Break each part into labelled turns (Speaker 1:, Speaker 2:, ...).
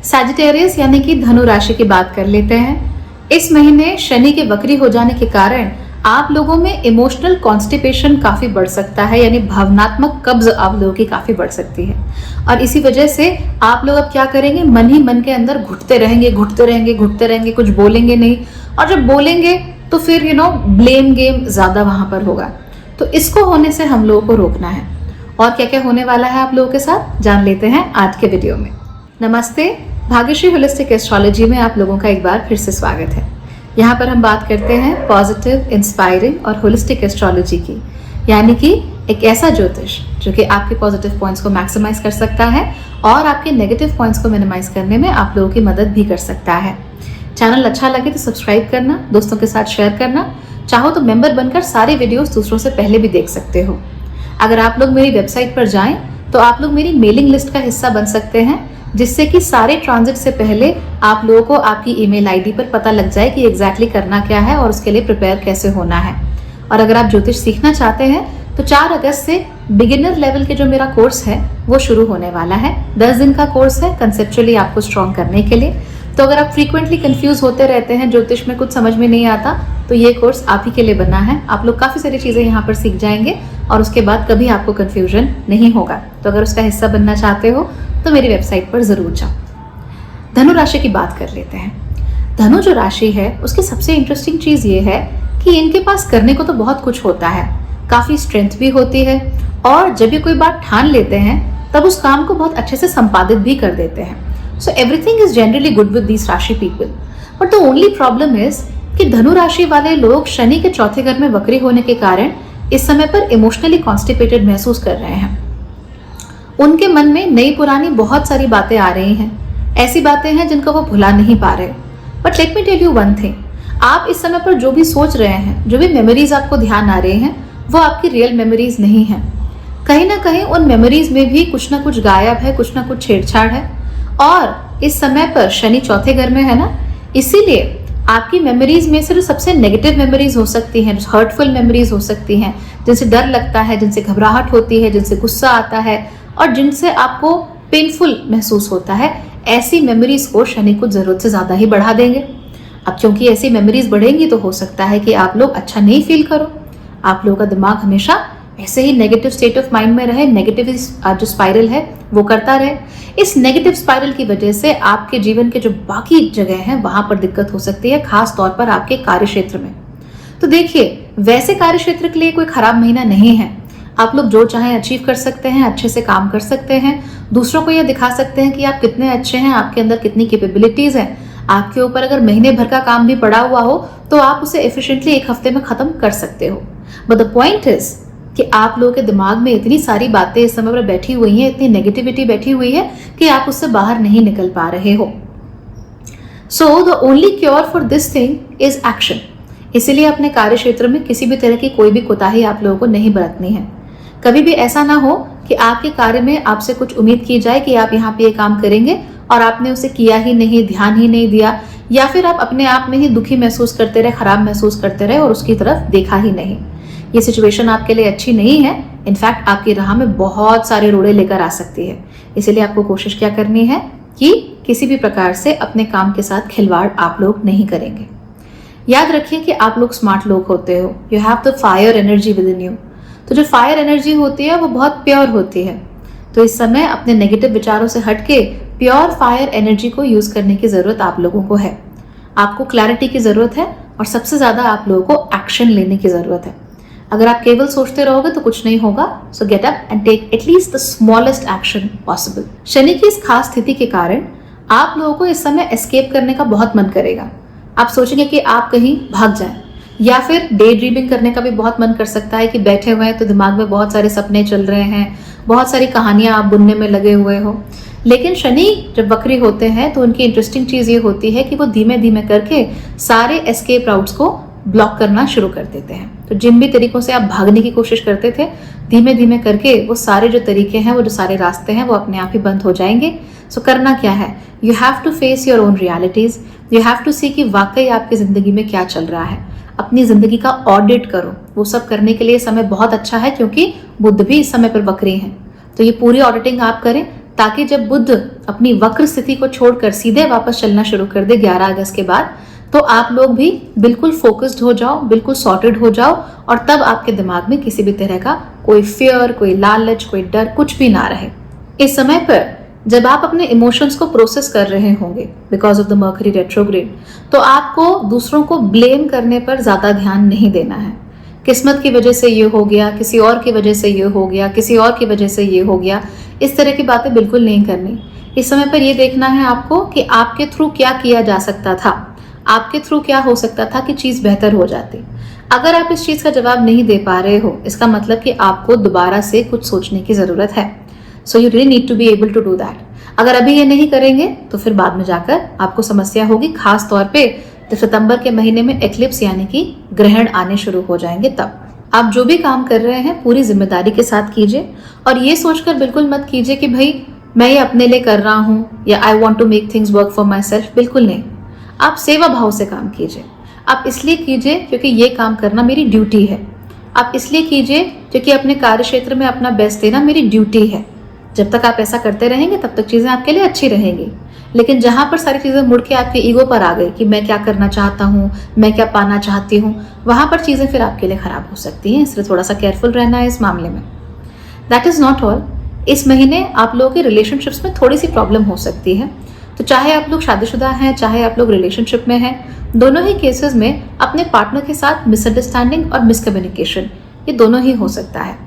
Speaker 1: Sagittarius यानी कि धनु राशि की बात कर लेते हैं। इस महीने शनि के वक्री हो जाने के कारण आप लोगों में इमोशनल कॉन्स्टिपेशन काफी बढ़ सकता है, यानी भावनात्मक कब्ज आप लोगों की काफी बढ़ सकती है। और इसी वजह से आप लोग अब क्या करेंगे, मन ही मन के अंदर घुटते रहेंगे, कुछ बोलेंगे नहीं। और जब बोलेंगे तो फिर ब्लेम गेम ज्यादा वहां पर होगा। तो इसको होने से हम लोगों को रोकना है। और क्या क्या होने वाला है आप लोगों के साथ जान लेते हैं आज के वीडियो में। नमस्ते, भाग्यश्री होलिस्टिक एस्ट्रोलॉजी में आप लोगों का एक बार फिर से स्वागत है। यहाँ पर हम बात करते हैं पॉजिटिव, इंस्पायरिंग और होलिस्टिक एस्ट्रोलॉजी की, यानी कि एक ऐसा ज्योतिष जो कि आपके पॉजिटिव पॉइंट्स को मैक्सिमाइज कर सकता है और आपके नेगेटिव पॉइंट्स को मिनिमाइज करने में आप लोगों की मदद भी कर सकता है। चैनल अच्छा लगे तो सब्सक्राइब करना, दोस्तों के साथ शेयर करना, चाहो तो मेंबर बनकर सारे वीडियोस दूसरों से पहले भी देख सकते हो। अगर आप लोग मेरी वेबसाइट पर जाएं तो आप लोग मेरी मेलिंग लिस्ट का हिस्सा बन सकते हैं, जिससे कि सारे ट्रांजिट से पहले आप लोगों को आपकी ईमेल आईडी पर पता लग जाए कि एग्जैक्टली करना क्या है और उसके लिए प्रिपेयर कैसे होना है। और अगर आप ज्योतिष सीखना चाहते हैं तो 4 अगस्त से बिगिनर लेवल के जो मेरा कोर्स है वो शुरू होने वाला है। 10 दिन का कोर्स है कंसेप्चुअली आपको स्ट्रॉन्ग करने के लिए। तो अगर आप फ्रीक्वेंटली कंफ्यूज होते रहते हैं, ज्योतिष में कुछ समझ में नहीं आता, तो ये कोर्स आप ही के लिए बना है। आप लोग काफी सारी चीजें यहाँ पर सीख जाएंगे और उसके बाद कभी आपको कंफ्यूजन नहीं होगा। तो अगर उसका हिस्सा बनना चाहते हो तो मेरी वेबसाइट पर जरूर जाओ। धनु राशि की बात कर लेते हैं। धनु जो राशि है उसकी सबसे इंटरेस्टिंग चीज ये है कि इनके पास करने को तो बहुत कुछ होता है, काफी स्ट्रेंथ भी होती है, और जब ये कोई बात ठान लेते हैं तब उस काम को बहुत अच्छे से संपादित भी कर देते हैं। So everything is generally good with these राशि people. But the only problem is कि धनु राशि वाले लोग शनि के चौथे घर में वक्री होने के कारण इस समय पर इमोशनली कॉन्स्टिपेटेड महसूस कर रहे हैं। उनके मन में नई पुरानी बहुत सारी बातें आ रही हैं, ऐसी बातें हैं जिनको वो भुला नहीं पा रहे। But let me tell you one thing, आप इस समय पर जो भी सोच रहे हैं, जो भी मेमोरीज आपको ध्यान आ रहे हैं, वो आपकी रियल मेमोरीज नहीं है। कहीं ना कहीं उन मेमोरीज में भी कुछ ना कुछ गायब है, कुछ ना कुछ छेड़छाड़ है। और इस समय पर शनि चौथे घर में है ना, इसीलिए आपकी मेमोरीज में से जो सबसे नेगेटिव मेमोरीज हो सकती हैं, हर्टफुल मेमोरीज हो सकती हैं, जिनसे डर लगता है, जिनसे घबराहट होती है, जिनसे गुस्सा आता है और जिनसे आपको पेनफुल महसूस होता है, ऐसी मेमोरीज को शनि कुछ जरूरत से ज्यादा ही बढ़ा देंगे। अब क्योंकि ऐसी मेमोरीज बढ़ेंगी तो हो सकता है कि आप लोग अच्छा नहीं फील करो, आप लोगों का दिमाग हमेशा ऐसे ही नेगेटिव स्टेट ऑफ माइंड में रहे, नेगेटिव जो स्पाइरल है वो करता रहे। इस नेगेटिव स्पाइरल की वजह से आपके जीवन के जो बाकी जगह हैं वहां पर दिक्कत हो सकती है, खास तौर पर आपके कार्य क्षेत्र में। तो देखिए, वैसे कार्य क्षेत्र के लिए कोई खराब महीना नहीं है। आप लोग जो चाहें अचीव कर सकते हैं, अच्छे से काम कर सकते हैं, दूसरों को यह दिखा सकते हैं कि आप कितने अच्छे हैं, आपके अंदर कितनी कैपेबिलिटीज हैं। आपके ऊपर अगर महीने भर का काम भी पड़ा हुआ हो तो आप उसे एफिशिएंटली 1 हफ्ते में खत्म कर सकते हो। बट द पॉइंट इज कि आप लोगों के दिमाग में इतनी सारी बातें इस समय पर बैठी हुई हैं, इतनी नेगेटिविटी बैठी हुई है कि आप उससे बाहर नहीं निकल पा रहे हो। So the only cure for this thing is action. इसीलिए अपने कार्य क्षेत्र में किसी भी तरह की कोई भी कोताही आप लोगों को नहीं बरतनी है। कभी भी ऐसा ना हो कि आपके कार्य में आपसे कुछ उम्मीद की जाए कि आप यहाँ पे ये काम करेंगे और आपने उसे किया ही नहीं, ध्यान ही नहीं दिया, या फिर आप अपने आप में ही दुखी महसूस करते रहे, खराब महसूस करते रहे और उसकी तरफ देखा ही नहीं। ये सिचुएशन आपके लिए अच्छी नहीं है। इनफैक्ट आपकी राह में बहुत सारे रोड़े लेकर आ सकती है। इसीलिए आपको कोशिश क्या करनी है कि किसी भी प्रकार से अपने काम के साथ खिलवाड़ आप लोग नहीं करेंगे। याद रखिए कि आप लोग स्मार्ट लोग होते हो। You have the fire energy with in you. तो जो फायर एनर्जी होती है वो बहुत प्योर होती है। तो इस समय अपने नेगेटिव विचारों से हटके प्योर फायर एनर्जी को यूज करने की जरूरत आप लोगों को है। आपको क्लैरिटी की जरूरत है और सबसे ज्यादा आप लोगों को एक्शन लेने की जरूरत है। अगर आप केवल सोचते रहोगे तो कुछ नहीं होगा। So get up and take at least the smallest action possible. Shani की इस खास स्थिति के कारण आप लोगों को इस समय एस्केप करने का बहुत मन करेगा। आप सोचेंगे कि आप कहीं भाग जाएं, या फिर डे ड्रीमिंग करने का भी बहुत मन कर सकता है कि बैठे हुए हैं तो दिमाग में बहुत सारे सपने चल रहे हैं, बहुत सारी कहानियां आप बुनने में लगे हुए हो। लेकिन शनि जब वक्री होते हैं तो उनकी इंटरेस्टिंग चीज ये होती है कि वो धीमे धीमे करके सारे एस्केप राउट्स को ब्लॉक करना शुरू कर देते हैं। तो जिन भी तरीकों से आप भागने की कोशिश करते थे, धीमे धीमे करके वो सारे जो तरीके हैं, वो जो सारे रास्ते हैं, वो अपने आप ही बंद हो जाएंगे। सो करना क्या है, you have to face your own realities. You have to see कि वाकई आपकी जिंदगी में क्या चल रहा है। अपनी जिंदगी का ऑडिट करो। वो सब करने के लिए समय बहुत अच्छा है क्योंकि बुध भी इस समय पर वक्री है। तो ये पूरी ऑडिटिंग आप करें ताकि जब बुध अपनी वक्र स्थिति को छोड़कर सीधे वापस चलना शुरू कर दे 11 अगस्त के बाद, तो आप लोग भी बिल्कुल फोकस्ड हो जाओ, बिल्कुल सॉर्टेड हो जाओ, और तब आपके दिमाग में किसी भी तरह का कोई फियर, कोई लालच, कोई डर कुछ भी ना रहे। इस समय पर जब आप अपने इमोशंस को प्रोसेस कर रहे होंगे because of the mercury retrograde, तो आपको दूसरों को ब्लेम करने पर ज्यादा ध्यान नहीं देना है। किस्मत की वजह से ये हो गया, किसी और की वजह से ये हो गया, किसी और की वजह से ये हो गया, इस तरह की बातें बिल्कुल नहीं करनी। इस समय पर ये देखना है आपको कि आपके थ्रू क्या किया जा सकता था, आपके थ्रू क्या हो सकता था कि चीज बेहतर हो जाती। अगर आप इस चीज का जवाब नहीं दे पा रहे हो, इसका मतलब कि आपको दोबारा से कुछ सोचने की जरूरत है। So you really need to be able to do that. अगर अभी ये नहीं करेंगे तो फिर बाद में जाकर आपको समस्या होगी, खास तौर पे जब सितंबर के महीने में एक्लिप्स यानी कि ग्रहण आने शुरू हो जाएंगे तब। आप जो भी काम कर रहे हैं पूरी जिम्मेदारी के साथ कीजिए, और ये सोचकर बिल्कुल मत कीजिए कि भाई मैं ये अपने लिए कर रहा हूँ या I want to make things work for myself. बिल्कुल नहीं। आप सेवा भाव से काम कीजिए। आप इसलिए कीजिए क्योंकि ये काम करना मेरी ड्यूटी है। आप इसलिए कीजिए क्योंकि अपने कार्य क्षेत्र में अपना बेस्ट देना मेरी ड्यूटी है। जब तक आप ऐसा करते रहेंगे तब तक चीजें आपके लिए अच्छी रहेंगी। लेकिन जहां पर सारी चीजें मुड़ के आपके ईगो पर आ गई कि मैं क्या करना चाहता हूँ, मैं क्या पाना चाहती हूँ, वहां पर चीजें फिर आपके लिए खराब हो सकती हैं। इसलिए थोड़ा सा केयरफुल रहना है इस मामले में। That is not all. इस महीने आप लोगों के रिलेशनशिप्स में थोड़ी सी प्रॉब्लम हो सकती है। तो चाहे आप लोग शादीशुदा हैं, चाहे आप लोग रिलेशनशिप में हैं, दोनों ही केसेस में अपने पार्टनर के साथ मिसअंडरस्टैंडिंग और मिसकम्युनिकेशन, ये दोनों ही हो सकता है।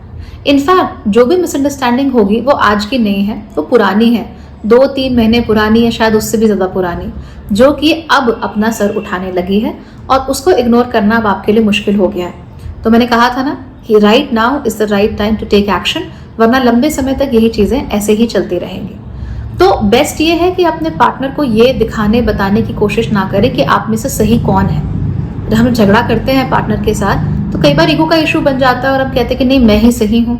Speaker 1: इनफैक्ट जो भी मिसअंडरस्टैंडिंग होगी वो आज की नहीं है, वो पुरानी है, 2-3 महीने पुरानी है, शायद उससे भी ज्यादा पुरानी, जो कि अब अपना सर उठाने लगी है और उसको इग्नोर करना अब आपके लिए मुश्किल हो गया है। तो मैंने कहा था ना कि right now is the right time to take action, वरना लंबे समय तक यही चीजें ऐसे ही चलती रहेंगी। तो बेस्ट ये है कि अपने पार्टनर को ये दिखाने बताने की कोशिश ना करें कि आप में से सही कौन है। जब हम झगड़ा करते हैं पार्टनर के साथ तो कई बार ईगो का इशू बन जाता है और हम कहते हैं कि नहीं मैं ही सही हूँ,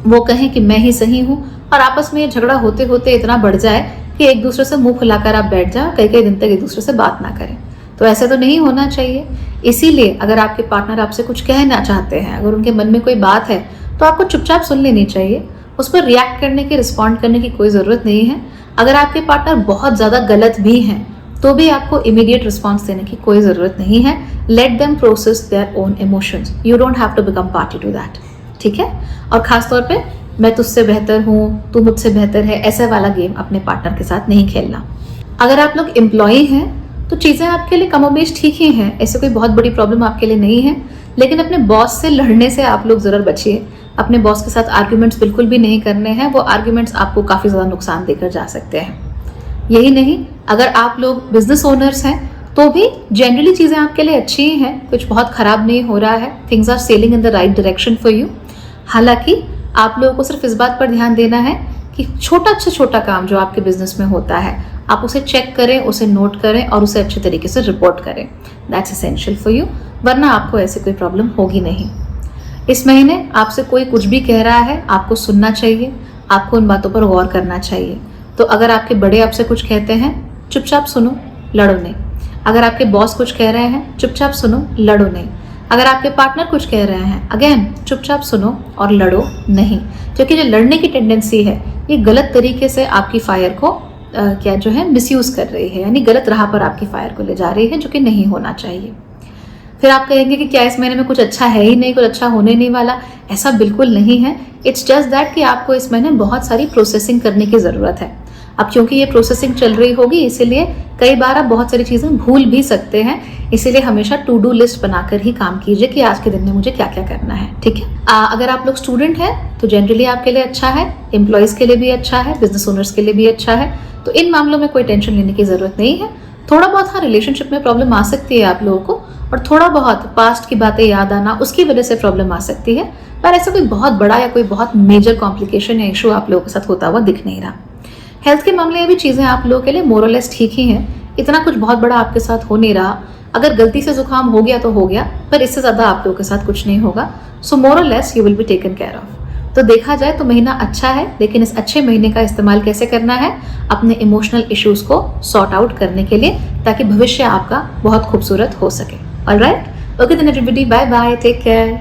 Speaker 1: वो कहें कि मैं ही सही हूँ, और आपस में ये झगड़ा होते होते इतना बढ़ जाए कि एक दूसरे से मुंह फुलाकर आप बैठ जाओ, कई कई दिन तक एक दूसरे से बात ना करें। तो ऐसे तो नहीं होना चाहिए। इसीलिए अगर आपके पार्टनर आपसे कुछ कहना चाहते हैं, अगर उनके मन में कोई बात है, तो आपको चुपचाप सुन लेनी चाहिए। उस पर रिएक्ट करने की, रिस्पॉन्ड करने की कोई ज़रूरत नहीं है। अगर आपके पार्टनर बहुत ज़्यादा गलत भी हैं तो भी आपको इमीडिएट रिस्पॉन्स देने की कोई ज़रूरत नहीं है। Let them process their own emotions, you don't have to become party to that. ठीक है। और ख़ास तौर पे मैं तुझसे बेहतर हूँ, तू मुझसे बेहतर है, ऐसा वाला गेम अपने पार्टनर के साथ नहीं खेलना। अगर आप लोग एम्प्लॉई हैं तो चीज़ें आपके लिए कमोबेश ठीक ही हैं, ऐसे कोई बहुत बड़ी प्रॉब्लम आपके लिए नहीं है। लेकिन अपने बॉस से लड़ने से आप लोग ज़रूर बचिए। अपने बॉस के साथ आर्ग्यूमेंट्स बिल्कुल भी नहीं करने हैं, वो आर्ग्यूमेंट्स आपको काफ़ी ज़्यादा नुकसान देकर जा सकते हैं। यही नहीं, अगर आप लोग बिजनेस ओनर्स हैं तो भी जनरली चीज़ें आपके लिए अच्छी ही हैं, कुछ बहुत ख़राब नहीं हो रहा है। Things are sailing in the right direction for you. हालांकि आप लोगों को सिर्फ इस बात पर ध्यान देना है कि छोटा से छोटा काम जो आपके बिजनेस में होता है आप उसे चेक करें, उसे नोट करें और उसे अच्छे तरीके से रिपोर्ट करें। दैट्स एसेंशियल फॉर यू, वरना आपको ऐसी कोई प्रॉब्लम होगी नहीं। इस महीने आपसे कोई कुछ भी कह रहा है, आपको सुनना चाहिए, आपको उन बातों पर गौर करना चाहिए। तो अगर आपके बड़े आपसे कुछ कहते हैं, चुपचाप सुनो, लड़ो नहीं। अगर आपके बॉस कुछ कह रहे हैं, चुपचाप सुनो, लड़ो नहीं। अगर आपके पार्टनर कुछ कह रहे हैं, अगेन चुपचाप सुनो और लड़ो नहीं। क्योंकि जो लड़ने की टेंडेंसी है ये गलत तरीके से आपकी फायर को क्या जो है मिसयूज कर रही है, यानी गलत राह पर आपकी फायर को ले जा रही है, जो कि नहीं होना चाहिए। फिर आप कहेंगे कि क्या इस महीने में कुछ अच्छा है ही नहीं, कुछ अच्छा होने नहीं वाला। ऐसा बिल्कुल नहीं है। इट्स जस्ट दैट कि आपको इस महीने बहुत सारी प्रोसेसिंग करने की ज़रूरत है। अब क्योंकि ये प्रोसेसिंग चल रही होगी इसीलिए कई बार आप बहुत सारी चीज़ें भूल भी सकते हैं। इसीलिए हमेशा टू डू लिस्ट बनाकर ही काम कीजिए कि आज के दिन में मुझे क्या क्या करना है। ठीक है। अगर आप लोग स्टूडेंट हैं तो जनरली आपके लिए अच्छा है, एम्प्लॉयज़ के लिए भी अच्छा है, बिजनेस ओनर्स के लिए भी अच्छा है। तो इन मामलों में कोई टेंशन लेने की ज़रूरत नहीं है। थोड़ा बहुत हाँ रिलेशनशिप में प्रॉब्लम आ सकती है आप लोगों को, और थोड़ा बहुत पास्ट की बातें याद आना उसकी वजह से प्रॉब्लम आ सकती है, पर ऐसा कोई बहुत बड़ा या कोई बहुत मेजर कॉम्प्लिकेशन या इशू आप लोगों के साथ होता हुआ दिख नहीं रहा। हेल्थ के मामले में भी चीज़ें आप लोगों के लिए मोरलेस ठीक ही हैं। इतना कुछ बहुत बड़ा आपके साथ हो नहीं रहा। अगर गलती से जुकाम हो गया तो हो गया, पर इससे ज़्यादा आप लोगों के साथ कुछ नहीं होगा। सो मोरलेस you will be taken care of. तो देखा जाए तो महीना अच्छा है, लेकिन इस अच्छे महीने का इस्तेमाल कैसे करना है अपने इमोशनल इश्यूज को सॉर्ट आउट करने के लिए, ताकि भविष्य आपका बहुत खूबसूरत हो सके। Alright, okay then everybody, bye bye, take care.